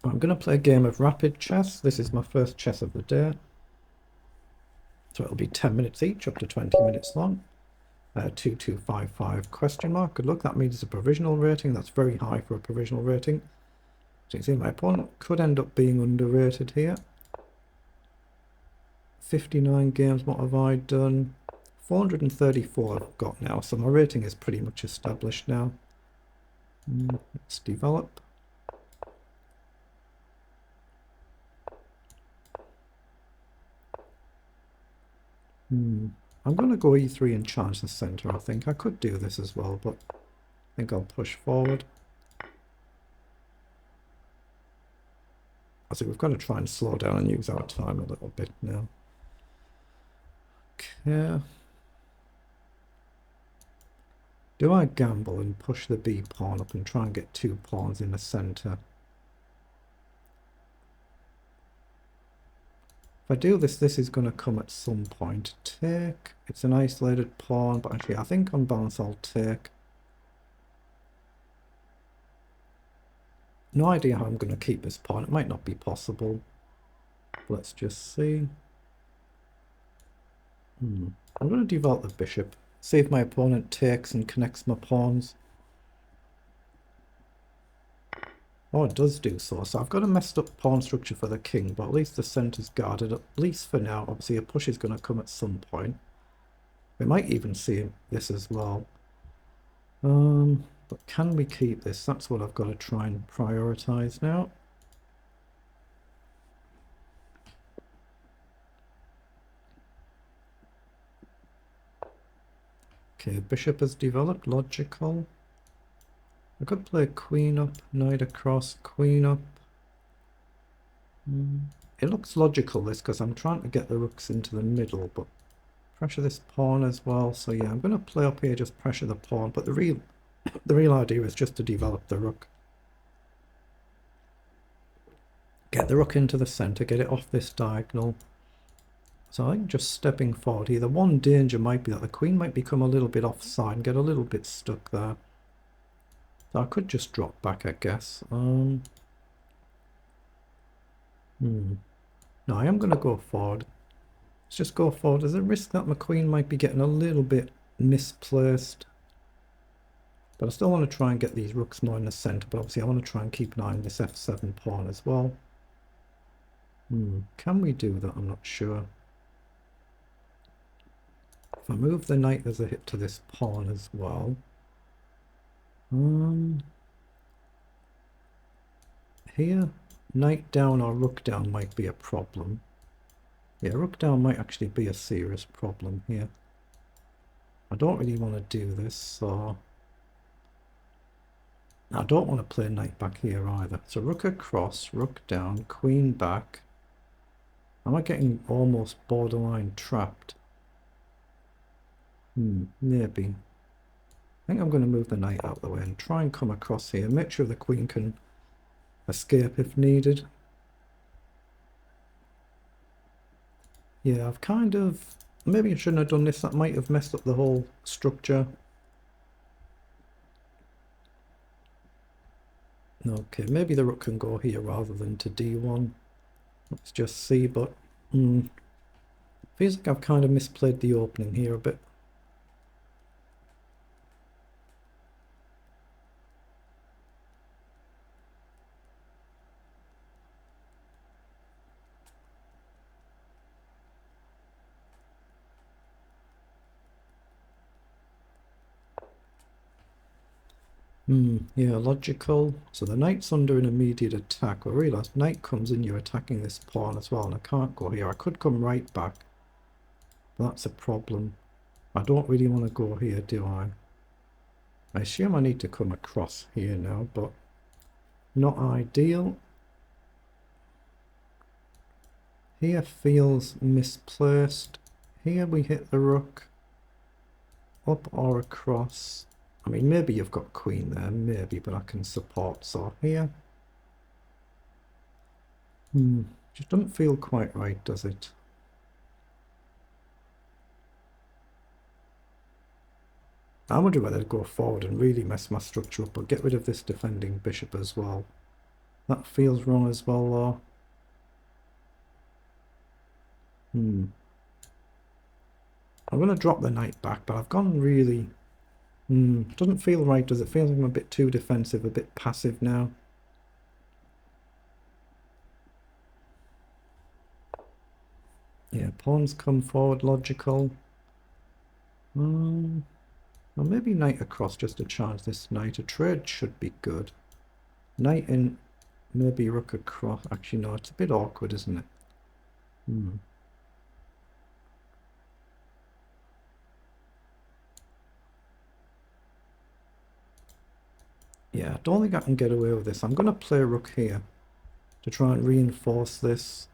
I'm going to play a game of rapid chess. This is my first chess of the day. So it'll be 10 minutes each, up to 20 minutes long. 2255 question mark. Good luck. That means it's a provisional rating. That's very high for a provisional rating. So you see my opponent could end up being underrated here. 59 games, what have I done? 434 I've got now, so my rating is pretty much established now. Let's develop. I'm going to go e3 and charge the center, I think. I could do this as well, but I think I'll push forward. I think we've got to try and slow down and use our time a little bit now. Okay. Do I gamble and push the b pawn up and try and get 2 pawns in the center? If I do this, this is going to come at some point. Take. It's an isolated pawn, but actually I think on balance I'll take. No idea how I'm going to keep this pawn. It might not be possible. Let's just see. I'm going to develop the bishop. See if my opponent takes and connects my pawns. Oh, it does do so. So I've got a messed up pawn structure for the king, but at least the centre's guarded, at least for now. Obviously a push is going to come at some point. We might even see this as well. But can we keep this? That's what I've got to try and prioritize now. Okay, bishop has developed, logical. I could play queen up, knight across, queen up. It looks logical, this, because I'm trying to get the rooks into the middle, but pressure this pawn as well. So yeah, I'm going to play up here, just pressure the pawn, but the real idea is just to develop the rook. Get the rook into the center, get it off this diagonal. So I think just stepping forward here, the one danger might be that the queen might become a little bit offside and get a little bit stuck there. So I could just drop back, I guess. No, I am going to go forward. Let's just go forward. There's a risk that my queen might be getting a little bit misplaced. But I still want to try and get these rooks more in the center. But obviously I want to try and keep an eye on this f7 pawn as well. Can we do that? I'm not sure. If I move the knight, there's a hit to this pawn as well. Here, knight down or rook down might be a problem. Yeah, rook down might actually be a serious problem here. I don't really want to do this, so I don't want to play knight back here either. So rook across, rook down, queen back. Am I getting almost borderline trapped? Maybe. I think I'm going to move the knight out of the way and try and come across here. Make sure the queen can escape if needed. Yeah, I've kind of... Maybe I shouldn't have done this. That might have messed up the whole structure. Okay, maybe the rook can go here rather than to d1. Let's just see, but... feels like I've kind of misplayed the opening here a bit. Yeah, logical. So the knight's under an immediate attack. I realise knight comes in, you're attacking this pawn as well, and I can't go here. I could come right back. But that's a problem. I don't really want to go here, do I? I assume I need to come across here now, but not ideal. Here feels misplaced. Here we hit the rook. Up or across. I mean, maybe you've got queen there, maybe, but I can support. So here. Just doesn't feel quite right, does it? I wonder whether to go forward and really mess my structure up, but get rid of this defending bishop as well. That feels wrong as well, though. I'm going to drop the knight back, but I've gone really... doesn't feel right, does it? Feels like I'm a bit too defensive, a bit passive now. Yeah, pawns come forward, logical. Well, maybe knight across just to charge this knight. A trade should be good. Knight in, maybe rook across. Actually, no, it's a bit awkward, isn't it? Yeah, I don't think I can get away with this. I'm going to play rook here to try and reinforce this.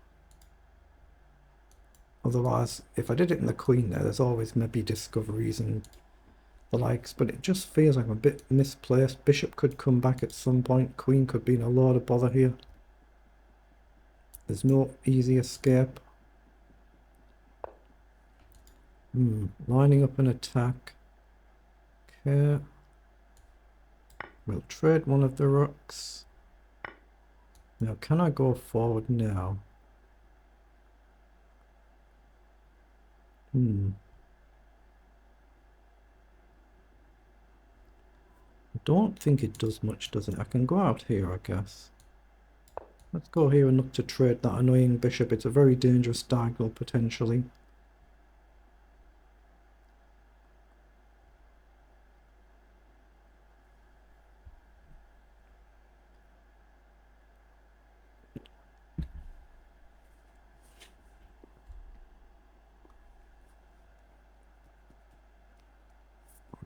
Otherwise, if I did it in the queen there, there's always maybe discoveries and the likes, but it just feels like I'm a bit misplaced. Bishop could come back at some point. Queen could be in a lot of bother here. There's no easy escape. Lining up an attack. Okay. We'll trade one of the rooks. Now, can I go forward now? I don't think it does much, does it? I can go out here, I guess. Let's go here and look to trade that annoying bishop. It's a very dangerous diagonal, potentially.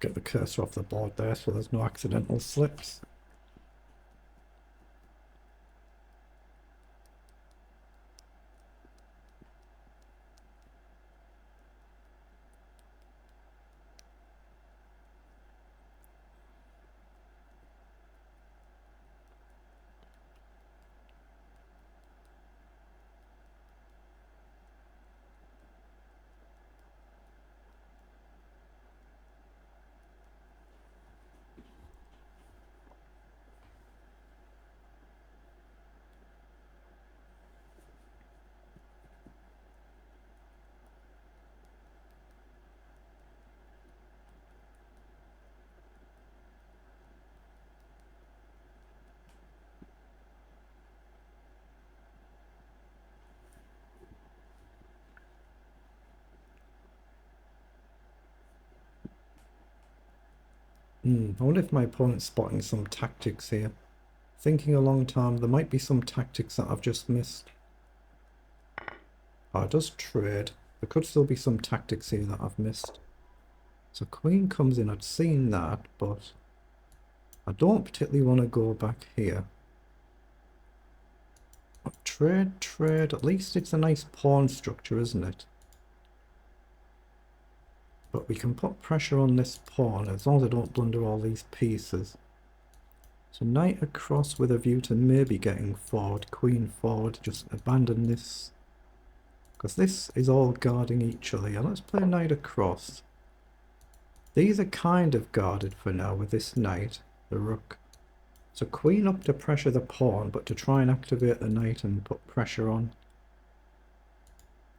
Get the cursor off the board there so there's no accidental slips. I wonder if my opponent's spotting some tactics here. Thinking a long time, there might be some tactics that I've just missed. Oh, it does trade. There could still be some tactics here that I've missed. So queen comes in, I'd seen that, but I don't particularly want to go back here. But trade, at least it's a nice pawn structure, isn't it? But we can put pressure on this pawn as long as I don't blunder all these pieces. So knight across with a view to maybe getting forward, queen forward, just abandon this. Because this is all guarding each other. Yeah, let's play knight across. These are kind of guarded for now with this knight, the rook. So queen up to pressure the pawn, but to try and activate the knight and put pressure on.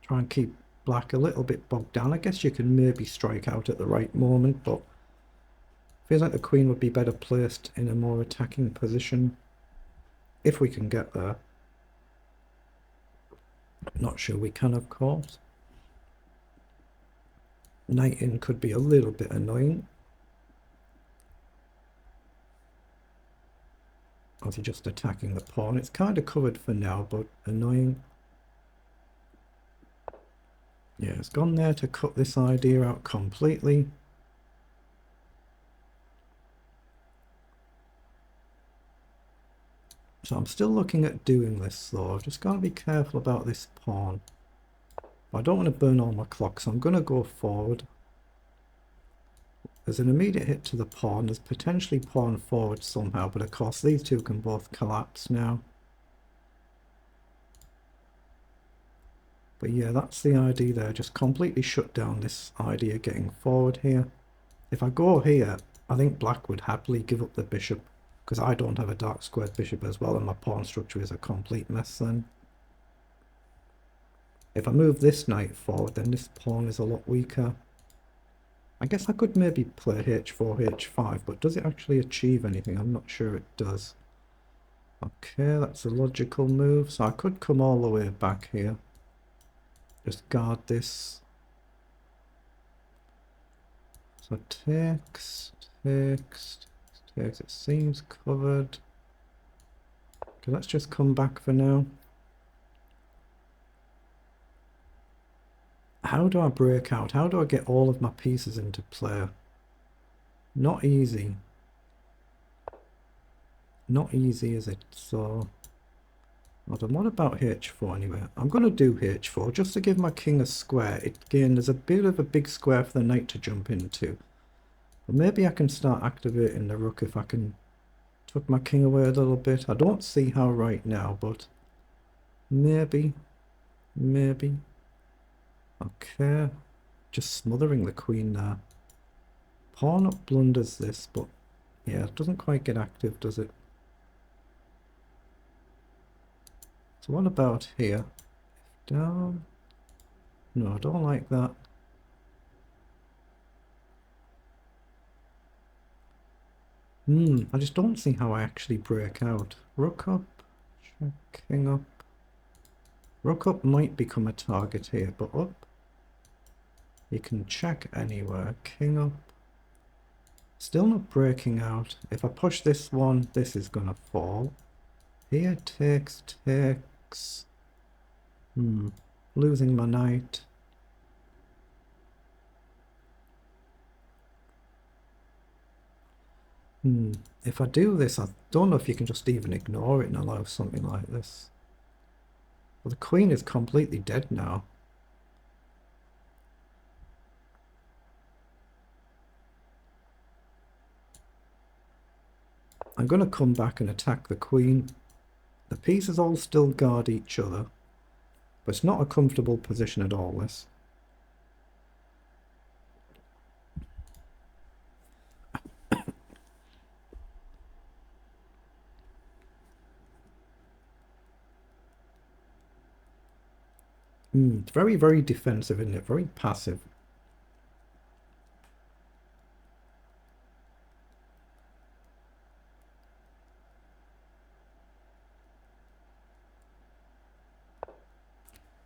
Try and keep black a little bit bogged down. I guess you can maybe strike out at the right moment, but feels like the queen would be better placed in a more attacking position if we can get there. Not sure we can, of course. Knight in could be a little bit annoying. Or is he just attacking the pawn? It's kind of covered for now, but annoying. Yeah, it's gone there to cut this idea out completely. So I'm still looking at doing this though. I've just got to be careful about this pawn. I don't want to burn all my clock, so I'm going to go forward. There's an immediate hit to the pawn. There's potentially pawn forward somehow, but of course these two can both collapse now. But yeah, that's the idea there. Just completely shut down this idea getting forward here. If I go here, I think black would happily give up the bishop Because I don't have a dark squared bishop as well, and my pawn structure is a complete mess then. If I move this knight forward, then this pawn is a lot weaker. I guess I could maybe play h4, h5, but does it actually achieve anything? I'm not sure it does. Okay, that's a logical move. So I could come all the way back here. Just guard this. So takes. It seems covered. Okay, let's just come back for now. How do I break out? How do I get all of my pieces into play? Not easy. Not easy, is it? So, hold on, what about h4 anyway? I'm going to do h4 just to give my king a square. Again, there's a bit of a big square for the knight to jump into. But maybe I can start activating the rook if I can tuck my king away a little bit. I don't see how right now, but maybe. Okay, just smothering the queen there. Pawn up blunders this, but yeah, it doesn't quite get active, does it? So what about here? Down? No, I don't like that. I just don't see how I actually break out. Rook up, check, king up. Rook up might become a target here, but up. You can check anywhere. King up. Still not breaking out. If I push this one, this is gonna fall. Here, takes. Losing my knight. If I do this, I don't know if you can just even ignore it and allow something like this. Well, the queen is completely dead now. I'm going to come back and attack the queen. The pieces all still guard each other, but it's not a comfortable position at all, this. It's very, very defensive, isn't it? Very passive.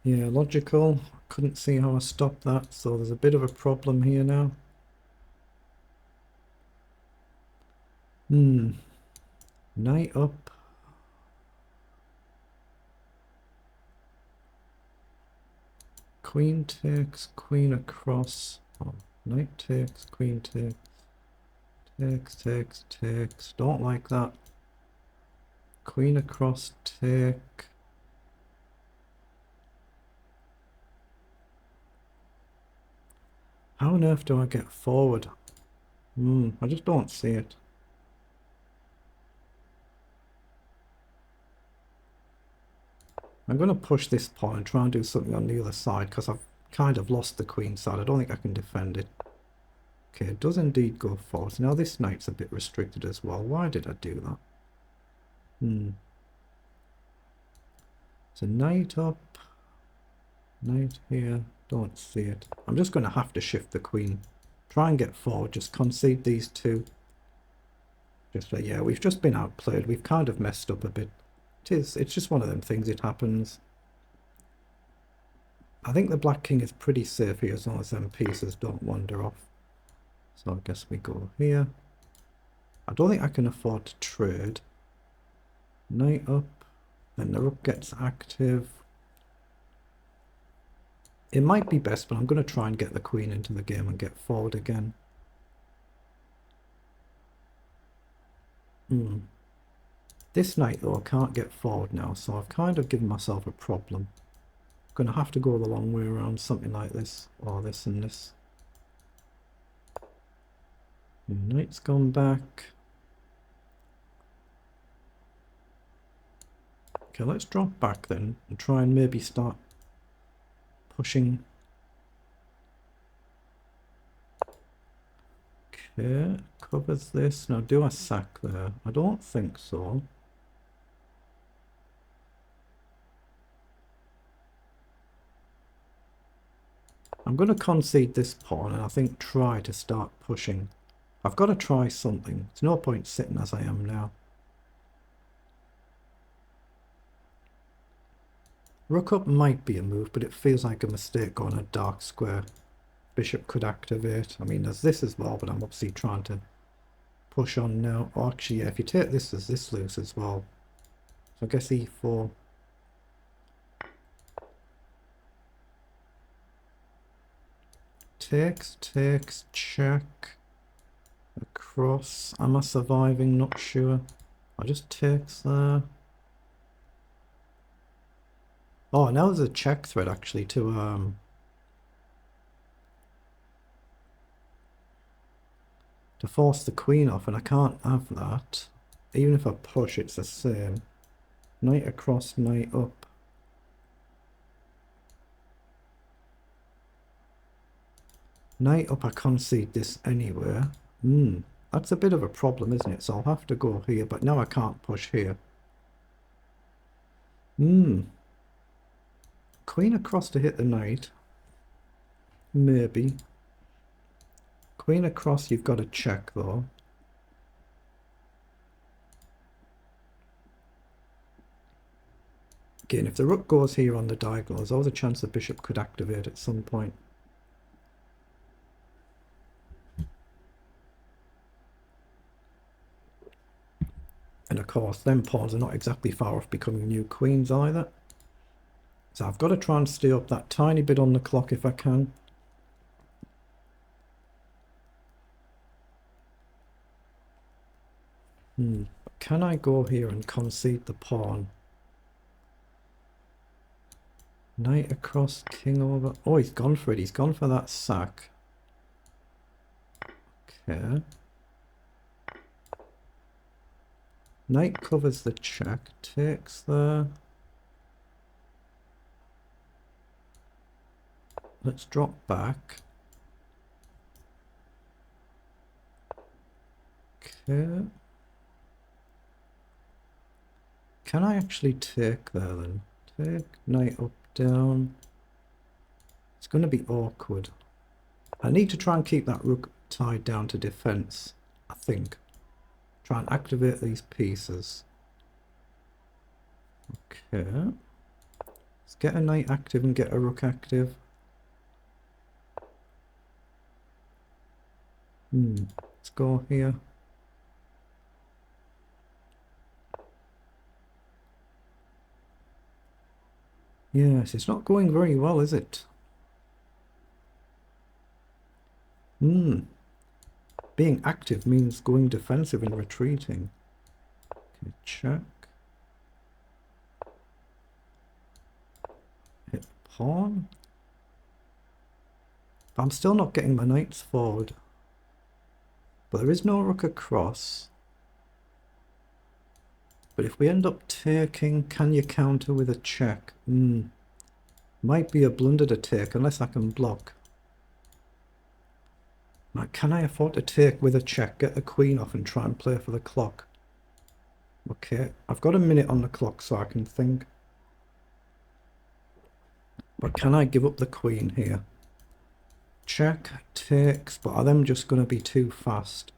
Yeah, logical. Couldn't see how I stopped that, so there's a bit of a problem here now. Knight up. Queen takes, queen across. Oh, knight takes, queen takes. Takes. Don't like that. Queen across, take. How on earth do I get forward? I just don't see it. I'm going to push this pawn and try and do something on the other side because I've kind of lost the queen side. I don't think I can defend it. Okay, it does indeed go forward. Now this knight's a bit restricted as well. Why did I do that? So knight up. Knight here. Don't see it. I'm just going to have to shift the queen. Try and get forward. Just concede these two. Yeah, we've just been outplayed. We've kind of messed up a bit. It's just one of them things. It happens. I think the black king is pretty safe here as long as them pieces don't wander off. So I guess we go here. I don't think I can afford to trade. Knight up. Then the rook gets active. It might be best, but I'm going to try and get the queen into the game and get forward again. This knight, though, I can't get forward now, so I've kind of given myself a problem. I'm going to have to go the long way around, something like this, or this and this. Knight's gone back. Okay, let's drop back then and try and maybe start pushing. Okay, covers this. Now do I sack there? I don't think so. I'm going to concede this pawn and I think try to start pushing. I've got to try something. There's no point sitting as I am now. Rook up might be a move, but it feels like a mistake going a dark square. Bishop could activate. I mean, there's this as well, but I'm obviously trying to push on now. Oh, actually, yeah, if you take this, there's this loose as well. So I guess e4. Takes, check. Across. Am I surviving? Not sure. I just takes there. Oh, now there's a check thread actually to force the queen off, and I can't have that. Even if I push, it's the same. Knight across, knight up. Knight up, I concede this anywhere. That's a bit of a problem, isn't it? So I'll have to go here, but now I can't push here. Queen across to hit the knight. Maybe. Queen across, you've got to check though. Again, if the rook goes here on the diagonal, there's always a chance the bishop could activate at some point. And of course, them pawns are not exactly far off becoming new queens either. So I've got to try and stay up that tiny bit on the clock if I can. Can I go here and concede the pawn? Knight across, king over. Oh, he's gone for it. He's gone for that sack. Okay. Knight covers the check. Takes there. Let's drop back. Okay. Can I actually take there then? Take, knight up, down. It's going to be awkward. I need to try and keep that rook tied down to defense, I think. Try and activate these pieces. Okay. Let's get a knight active and get a rook active. Let's go here. Yes, it's not going very well, is it? Being active means going defensive and retreating. Okay, check. Hit pawn. But I'm still not getting my knights forward. But there is no rook across. But if we end up taking, can you counter with a check? Might be a blunder to take unless I can block. Now, can I afford to take with a check, get the queen off and try and play for the clock? Okay, I've got a minute on the clock so I can think. But can I give up the queen here? Check, takes, but are them just going to be too fast?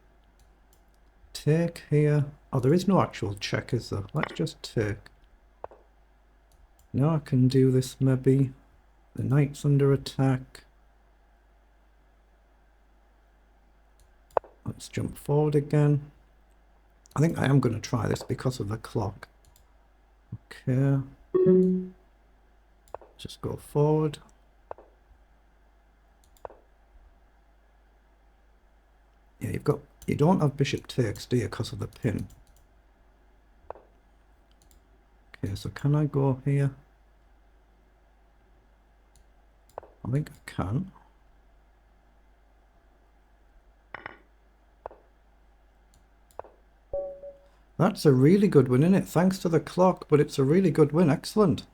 Take here. Oh, there is no actual check, is there? Let's just take. Now I can do this maybe. The knight's under attack. Let's jump forward again. I think I am going to try this because of the clock. Okay. Just go forward. Yeah, you don't have bishop takes, do you, because of the pin? Okay, so can I go here? I think I can. That's a really good win, isn't it? Thanks to the clock, but it's a really good win. Excellent.